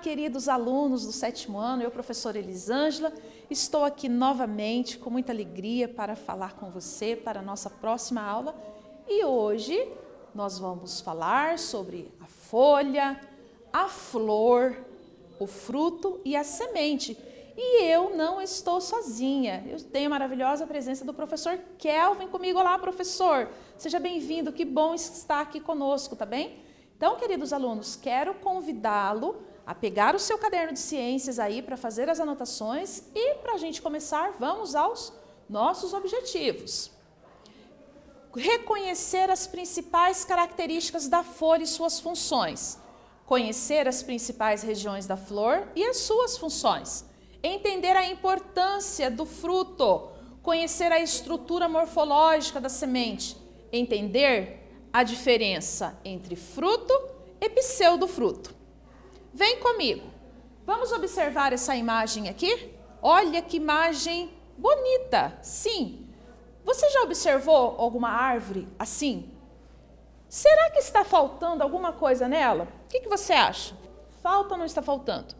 queridos alunos do 7º ano, eu, professora Elisângela, estou aqui novamente com muita alegria para falar com você para a nossa próxima aula. E hoje nós vamos falar sobre a folha, a flor, o fruto e a semente. E eu não estou sozinha, eu tenho a maravilhosa presença do professor Kelvin comigo. Olá, professor, seja bem-vindo, que bom estar aqui conosco, tá bem? Então, queridos alunos, quero convidá-lo a pegar o seu caderno de ciências aí para fazer as anotações e para a gente começar, vamos aos nossos objetivos. Reconhecer as principais características da folha e suas funções. Conhecer as principais regiões da flor e as suas funções. Entender a importância do fruto. Conhecer a estrutura morfológica da semente. Entender a diferença entre fruto e pseudofruto. Vem comigo. Vamos observar essa imagem aqui? Olha que imagem bonita. Sim. Você já observou alguma árvore assim? Será que está faltando alguma coisa nela? O que você acha? Falta ou não está faltando?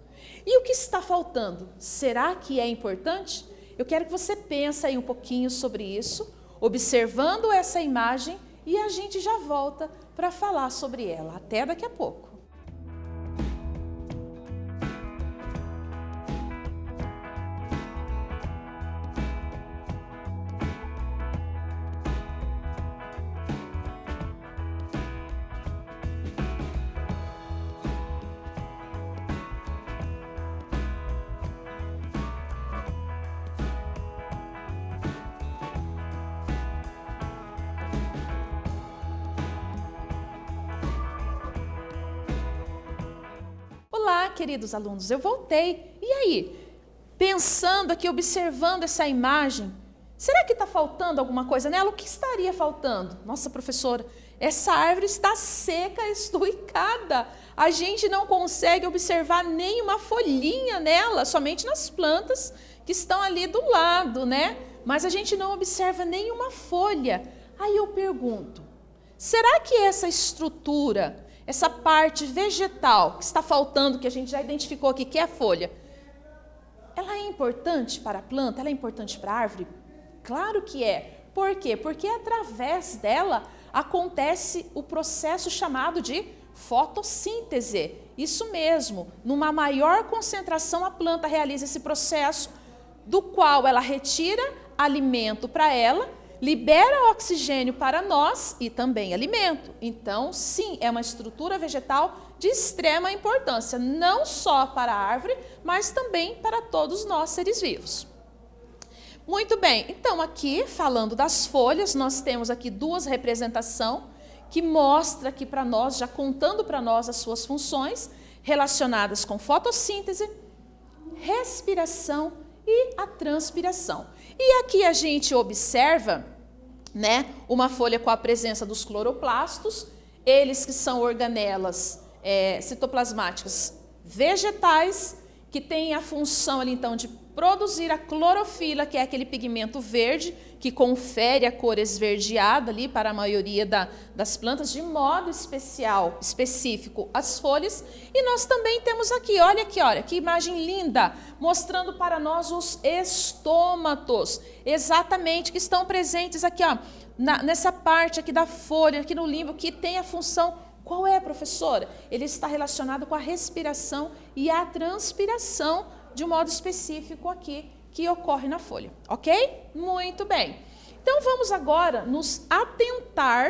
E o que está faltando? Será que é importante? Eu quero que você pense aí um pouquinho sobre isso, observando essa imagem, e a gente já volta para falar sobre ela. Até daqui a pouco. Olá, queridos alunos, eu voltei. E aí? Pensando aqui, observando essa imagem, será que está faltando alguma coisa nela? O que estaria faltando? Nossa, professora, essa árvore está seca, estuicada. A gente não consegue observar nenhuma folhinha nela, somente nas plantas que estão ali do lado, né? Mas a gente não observa nenhuma folha. Aí eu pergunto, será que essa estrutura, essa parte vegetal que está faltando, que a gente já identificou aqui, que é a folha, ela é importante para a planta? Ela é importante para a árvore? Claro que é. Por quê? Porque através dela acontece o processo chamado de fotossíntese. Isso mesmo, numa maior concentração a planta realiza esse processo, do qual ela retira alimento para ela, libera oxigênio para nós e também alimento. Então, sim, é uma estrutura vegetal de extrema importância, não só para a árvore, mas também para todos nós seres vivos. Muito bem, então aqui, falando das folhas, nós temos aqui duas representações que mostram aqui para nós, já contando para nós as suas funções relacionadas com fotossíntese, respiração e a transpiração. E aqui a gente observa, né, uma folha com a presença dos cloroplastos, eles que são organelas citoplasmáticas vegetais, que têm a função ali então de produzir a clorofila, que é aquele pigmento verde que confere a cor esverdeada ali para a maioria das plantas, de modo específico as folhas. E nós também temos aqui, olha que imagem linda, mostrando para nós os estômatos, exatamente, que estão presentes aqui, ó, nessa parte aqui da folha, aqui no limbo, que tem a função. Qual é, professora? Ele está relacionado com a respiração e a transpiração, de um modo específico aqui, que ocorre na folha, ok? Muito bem. Então, vamos agora nos atentar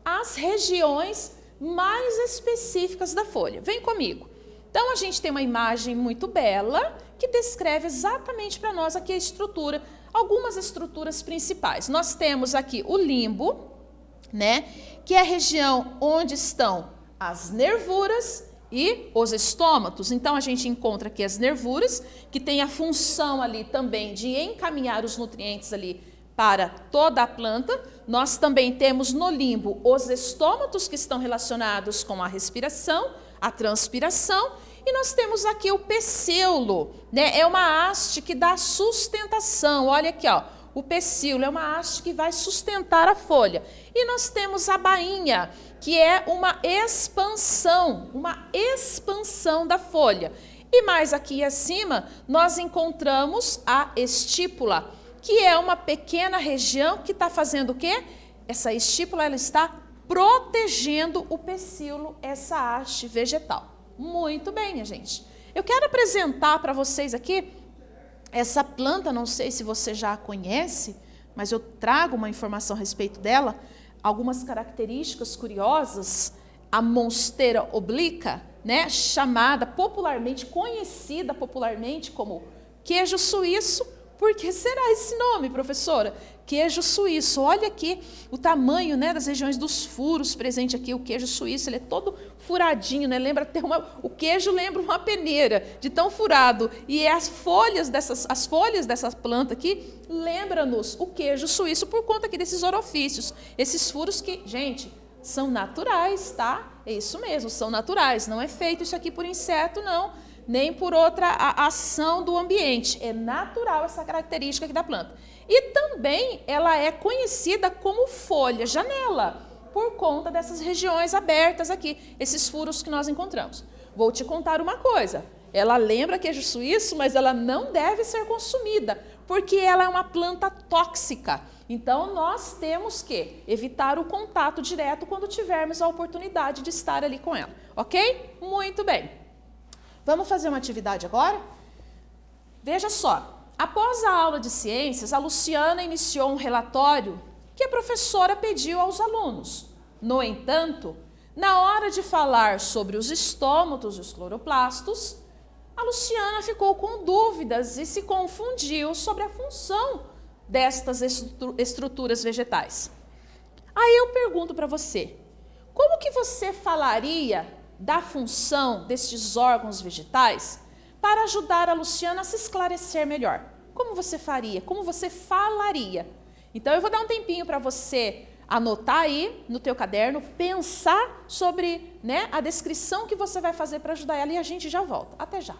às regiões mais específicas da folha. Vem comigo. Então, a gente tem uma imagem muito bela que descreve exatamente para nós aqui a estrutura, algumas estruturas principais. Nós temos aqui o limbo, né, que é a região onde estão as nervuras e os estômatos. Então, a gente encontra aqui as nervuras, que tem a função ali também de encaminhar os nutrientes ali para toda a planta. Nós também temos no limbo os estômatos, que estão relacionados com a respiração, a transpiração, e nós temos aqui o pecíolo, né? É uma haste que dá sustentação. Olha aqui, ó. O pecíolo é uma haste que vai sustentar a folha. E nós temos a bainha, que é uma expansão da folha. E mais aqui acima, nós encontramos a estípula, que é uma pequena região que está fazendo o quê? Essa estípula, ela está protegendo o pecíolo, essa haste vegetal. Muito bem, minha gente. Eu quero apresentar para vocês aqui essa planta, não sei se você já a conhece, mas eu trago uma informação a respeito dela, algumas características curiosas. A monstera obliqua, né, chamada popularmente, conhecida popularmente como queijo suíço. Por que será esse nome, professora? Queijo suíço. Olha aqui o tamanho, né, das regiões dos furos presente aqui. O queijo suíço, ele é todo furadinho, né? Lembra até o queijo lembra uma peneira de tão furado. E as folhas dessa planta aqui lembram-nos o queijo suíço por conta aqui desses orofícios, esses furos que, gente, são naturais, tá? É isso mesmo, são naturais. Não é feito isso aqui por inseto, não, nem por outra ação do ambiente. É natural essa característica aqui da planta. E também ela é conhecida como folha janela, por conta dessas regiões abertas aqui, esses furos que nós encontramos. Vou te contar uma coisa. Ela lembra queijo suíço, mas ela não deve ser consumida, porque ela é uma planta tóxica. Então, nós temos que evitar o contato direto quando tivermos a oportunidade de estar ali com ela, ok? Muito bem. Vamos fazer uma atividade agora? Veja só, após a aula de ciências, a Luciana iniciou um relatório que a professora pediu aos alunos. No entanto, na hora de falar sobre os estômatos e os cloroplastos, a Luciana ficou com dúvidas e se confundiu sobre a função destas estruturas vegetais. Aí eu pergunto para você, como que você falaria da função destes órgãos vegetais para ajudar a Luciana a se esclarecer melhor? Como você faria? Como você falaria? Então eu vou dar um tempinho para você anotar aí no teu caderno, pensar sobre, né, a descrição que você vai fazer para ajudar ela e a gente já volta. Até já!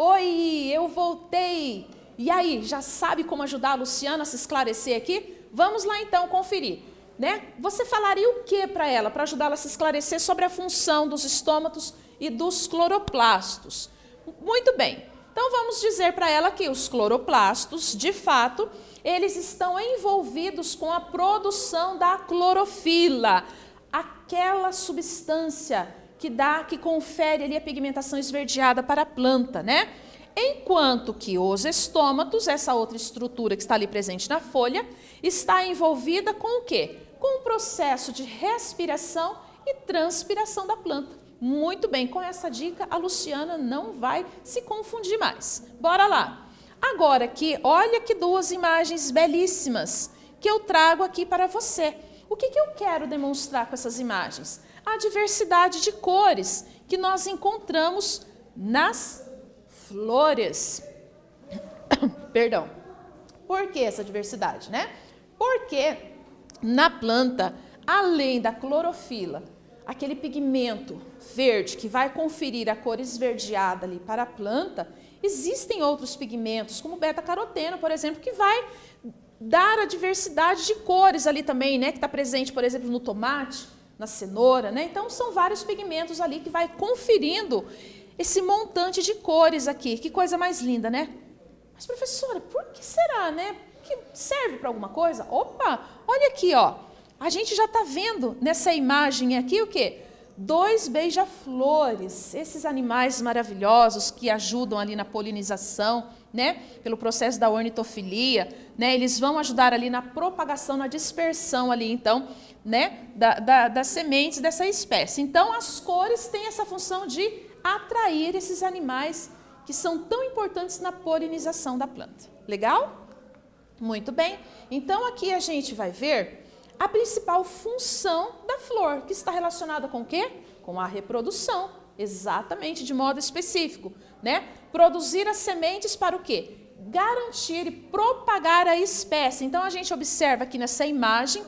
Oi, eu voltei. E aí, já sabe como ajudar a Luciana a se esclarecer aqui? Vamos lá então conferir, né? Você falaria o que para ela, para ajudá-la a se esclarecer sobre a função dos estômatos e dos cloroplastos? Muito bem. Então vamos dizer para ela que os cloroplastos, de fato, eles estão envolvidos com a produção da clorofila, aquela substância que confere ali a pigmentação esverdeada para a planta, né? Enquanto que os estômatos, essa outra estrutura que está ali presente na folha, está envolvida com o quê? Com o processo de respiração e transpiração da planta. Muito bem, com essa dica a Luciana não vai se confundir mais. Bora lá! Agora aqui, olha que duas imagens belíssimas que eu trago aqui para você. O que eu quero demonstrar com essas imagens? A diversidade de cores que nós encontramos nas flores. Perdão. Por que essa diversidade, né? Porque na planta, além da clorofila, aquele pigmento verde que vai conferir a cor esverdeada ali para a planta, existem outros pigmentos, como beta-caroteno, por exemplo, que vai dar a diversidade de cores ali também, né? Que está presente, por exemplo, no tomate, na cenoura, né? Então, são vários pigmentos ali que vai conferindo esse montante de cores aqui. Que coisa mais linda, né? Mas, professora, por que será, né? Que serve para alguma coisa? Opa, olha aqui, ó. A gente já está vendo nessa imagem aqui o quê? 2 beija-flores, esses animais maravilhosos que ajudam ali na polinização, né? Pelo processo da ornitofilia, né? Eles vão ajudar ali na propagação, na dispersão ali, então, né? Das sementes dessa espécie. Então, as cores têm essa função de atrair esses animais que são tão importantes na polinização da planta. Legal? Muito bem. Então, aqui a gente vai ver a principal função da flor, que está relacionada com o quê? Com a reprodução, exatamente, de modo específico, né? Produzir as sementes para o quê? Garantir e propagar a espécie. Então, a gente observa aqui nessa imagem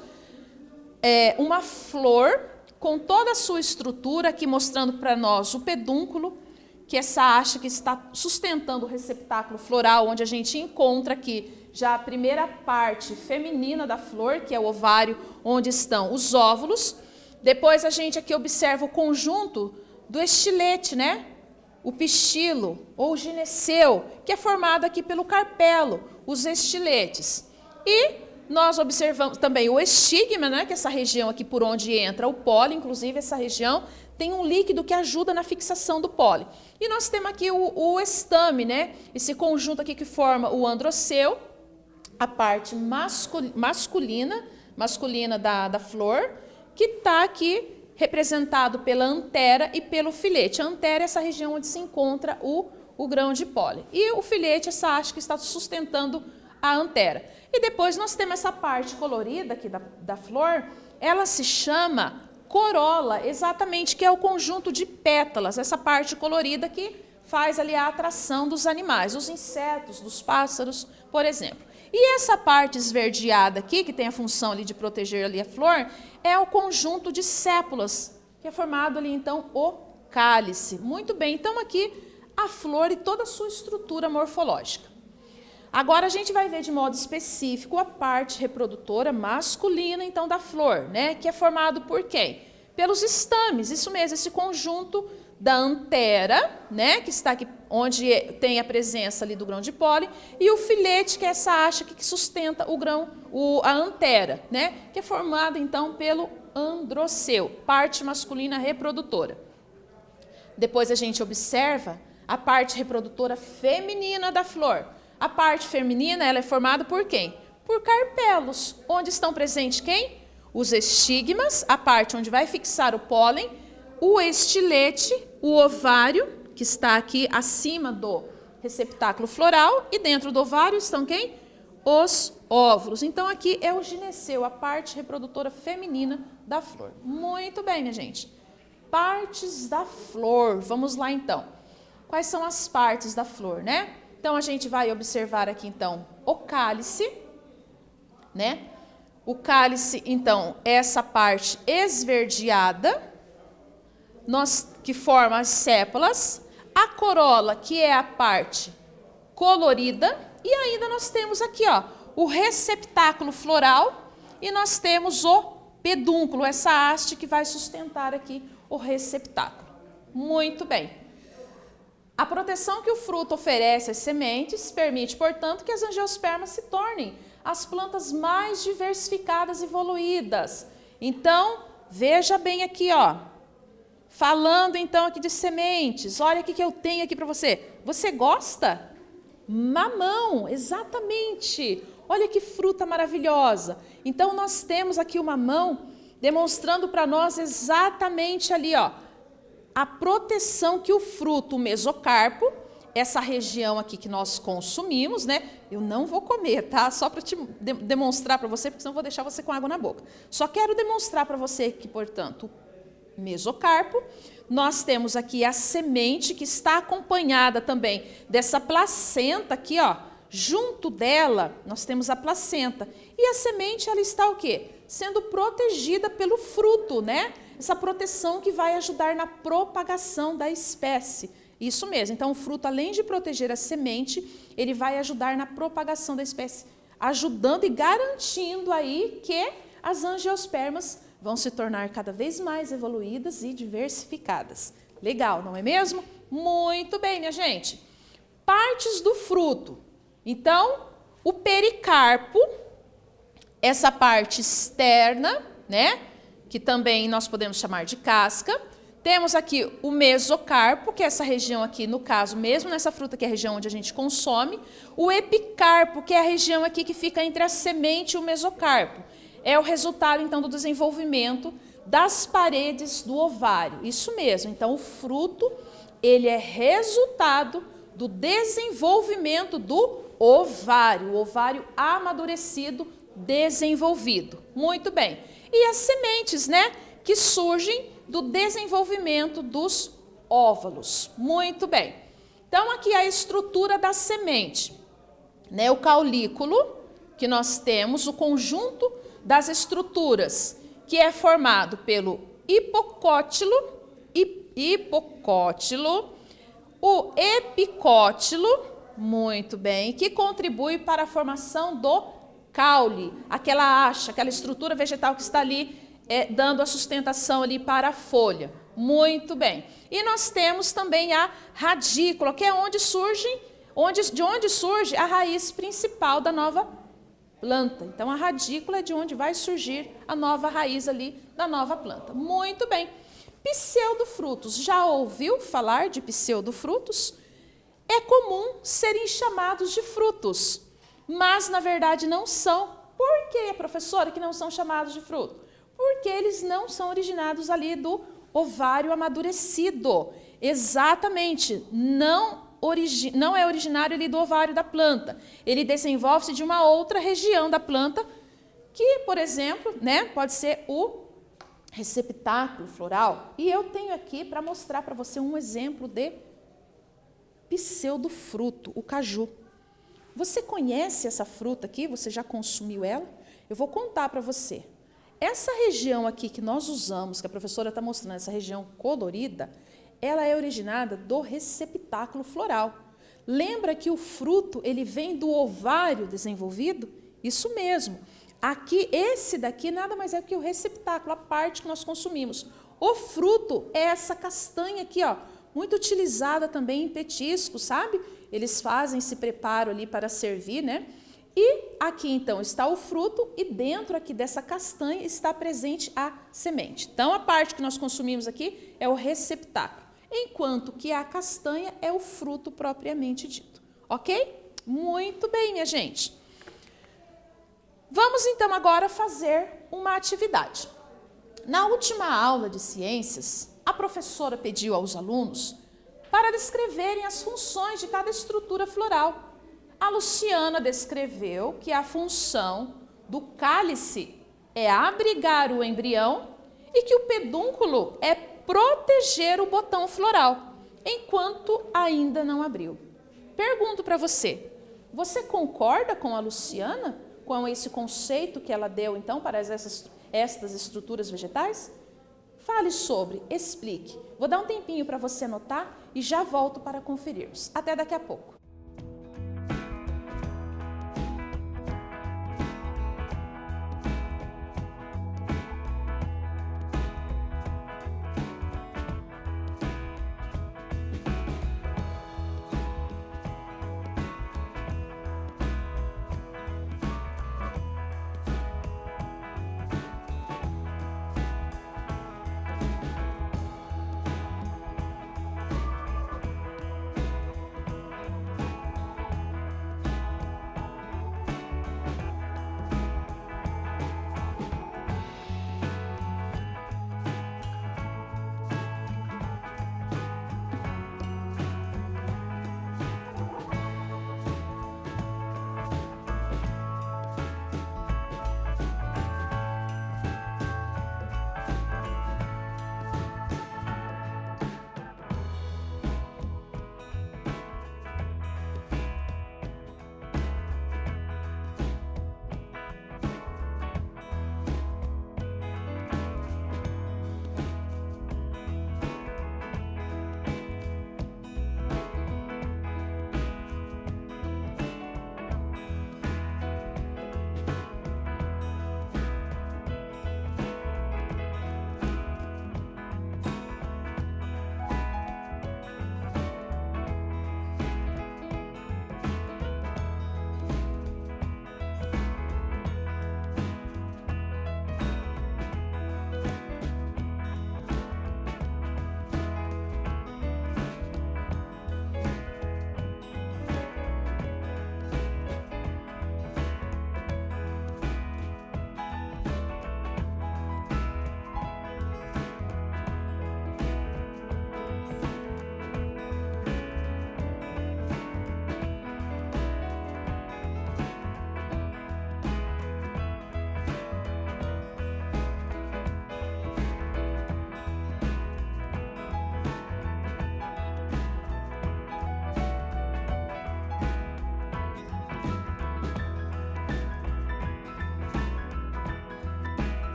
uma flor com toda a sua estrutura, aqui mostrando para nós o pedúnculo, que é essa haste que está sustentando o receptáculo floral, onde a gente encontra aqui já a primeira parte feminina da flor, que é o ovário, onde estão os óvulos. Depois a gente aqui observa o conjunto do estilete, né? O pistilo ou gineceu, que é formado aqui pelo carpelo, os estiletes. E nós observamos também o estigma, né? Que é essa região aqui por onde entra o pólen, inclusive essa região tem um líquido que ajuda na fixação do pólen. E nós temos aqui o estame, né? Esse conjunto aqui que forma o androceu, a parte masculina da flor, que está aqui representado pela antera e pelo filete. A antera é essa região onde se encontra o grão de pólen. E o filete, essa haste que está sustentando a antera. E depois nós temos essa parte colorida aqui da flor, ela se chama corola, exatamente, que é o conjunto de pétalas, essa parte colorida que faz ali a atração dos animais, os insetos, dos pássaros, por exemplo. E essa parte esverdeada aqui, que tem a função ali de proteger ali a flor, é o conjunto de sépulas, que é formado ali então o cálice. Muito bem, então aqui a flor e toda a sua estrutura morfológica. Agora a gente vai ver de modo específico a parte reprodutora masculina então da flor, né? Que é formado por quem? Pelos estames, isso mesmo, esse conjunto da antera, né, que está aqui onde tem a presença ali do grão de pólen, e o filete, que é essa haste que sustenta o grão, a antera, né, que é formada então pelo androceu, parte masculina reprodutora. Depois a gente observa a parte reprodutora feminina da flor. A parte feminina, ela é formada por quem? Por carpelos, onde estão presentes quem? Os estigmas, a parte onde vai fixar o pólen, o estilete, o ovário, que está aqui acima do receptáculo floral, e dentro do ovário estão quem? Os óvulos. Então, aqui é o gineceu, a parte reprodutora feminina da flor. Muito bem, minha gente. Partes da flor. Vamos lá, então. Quais são as partes da flor, né? Então, a gente vai observar aqui, então, o cálice, né? O cálice, então, é essa parte esverdeada, que forma as sépalas. a corola, que é a parte colorida, e ainda nós temos aqui, ó, o receptáculo floral, e nós temos o pedúnculo, essa haste que vai sustentar aqui o receptáculo. Muito bem. A proteção que o fruto oferece às sementes permite, portanto, que as angiospermas se tornem as plantas mais diversificadas e evoluídas. Então, veja bem aqui, ó. Falando então aqui de sementes, olha o que eu tenho aqui para você. Você gosta? Mamão, exatamente. Olha que fruta maravilhosa. Então, nós temos aqui o mamão demonstrando para nós exatamente ali, ó, a proteção que o fruto, o mesocarpo, essa região aqui que nós consumimos, né? Eu não vou comer, tá? Só para te demonstrar para você, porque senão eu vou deixar você com água na boca. Só quero demonstrar para você que, portanto, mesocarpo, nós temos aqui a semente que está acompanhada também dessa placenta aqui, ó. Junto dela, nós temos a placenta. E a semente, ela está o quê? Sendo protegida pelo fruto, né? Essa proteção que vai ajudar na propagação da espécie. Isso mesmo. Então, o fruto, além de proteger a semente, ele vai ajudar na propagação da espécie, ajudando e garantindo aí que as angiospermas vão se tornar cada vez mais evoluídas e diversificadas. Legal, não é mesmo? Muito bem, minha gente. Partes do fruto. Então, o pericarpo, essa parte externa, né? Que também nós podemos chamar de casca. Temos aqui o mesocarpo, que é essa região aqui, no caso, mesmo nessa fruta, que é a região onde a gente consome. O epicarpo, que é a região aqui que fica entre a semente e o mesocarpo. É o resultado, então, do desenvolvimento das paredes do ovário. Isso mesmo. Então, o fruto, ele é resultado do desenvolvimento do ovário. O ovário amadurecido, desenvolvido. Muito bem. E as sementes, né? Que surgem do desenvolvimento dos óvulos. Muito bem. Então, aqui a estrutura da semente, né? O caulículo, que nós temos, o conjunto das estruturas, que é formado pelo hipocótilo, o epicótilo, muito bem, que contribui para a formação do caule, aquela haste, aquela estrutura vegetal que está ali dando a sustentação ali para a folha. Muito bem. E nós temos também a radícula, que é de onde surge a raiz principal da nova planta. Então, a radícula é de onde vai surgir a nova raiz ali da nova planta. Muito bem. Pseudofrutos. Já ouviu falar de pseudofrutos? É comum serem chamados de frutos, mas na verdade não são. Por que, professora, que não são chamados de fruto? Porque eles não são originados ali do ovário amadurecido. Exatamente, não é originário ali do ovário da planta. Ele desenvolve-se de uma outra região da planta, que, por exemplo, né, pode ser o receptáculo floral. E eu tenho aqui para mostrar para você um exemplo de pseudofruto, o caju. Você conhece essa fruta aqui? Você já consumiu ela? Eu vou contar para você. Essa região aqui que nós usamos, que a professora está mostrando, essa região colorida, ela é originada do receptáculo floral. Lembra que o fruto, ele vem do ovário desenvolvido? Isso mesmo. Aqui, esse daqui nada mais é que o receptáculo, a parte que nós consumimos. O fruto é essa castanha aqui, ó, muito utilizada também em petiscos, sabe? Eles fazem esse preparo ali para servir, né? E aqui, então, está o fruto e dentro aqui dessa castanha está presente a semente. Então, a parte que nós consumimos aqui é o receptáculo, enquanto que a castanha é o fruto propriamente dito. Ok? Muito bem, minha gente. Vamos, então, agora fazer uma atividade. Na última aula de ciências, a professora pediu aos alunos para descreverem as funções de cada estrutura floral. A Luciana descreveu que a função do cálice é abrigar o embrião e que o pedúnculo é proteger o botão floral, enquanto ainda não abriu. Pergunto para você, você concorda com a Luciana, com esse conceito que ela deu, então, para estas estruturas vegetais? Fale sobre, explique. Vou dar um tempinho para você anotar e já volto para conferirmos. Até daqui a pouco.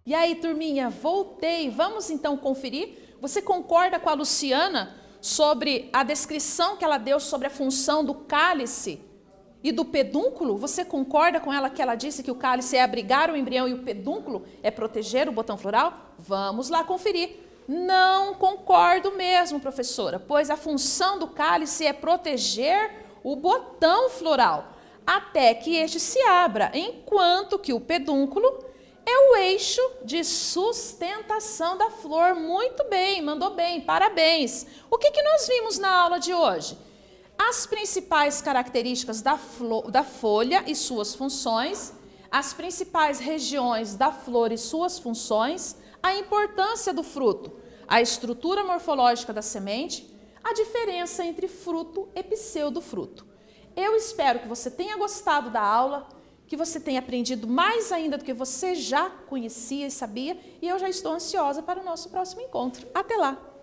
E aí, turminha, voltei. Vamos então conferir? Você concorda com a Luciana sobre a descrição que ela deu sobre a função do cálice e do pedúnculo? Você concorda com ela que ela disse que o cálice é abrigar o embrião e o pedúnculo é proteger o botão floral? Vamos lá conferir. Não concordo mesmo, professora, pois a função do cálice é proteger o botão floral até que este se abra, enquanto que o pedúnculo é o eixo de sustentação da flor. Muito bem, mandou bem, parabéns. O que nós vimos na aula de hoje? As principais características da folha e suas funções, as principais regiões da flor e suas funções, a importância do fruto, a estrutura morfológica da semente, a diferença entre fruto e pseudofruto. Eu espero que você tenha gostado da aula, que você tenha aprendido mais ainda do que você já conhecia e sabia, e eu já estou ansiosa para o nosso próximo encontro. Até lá!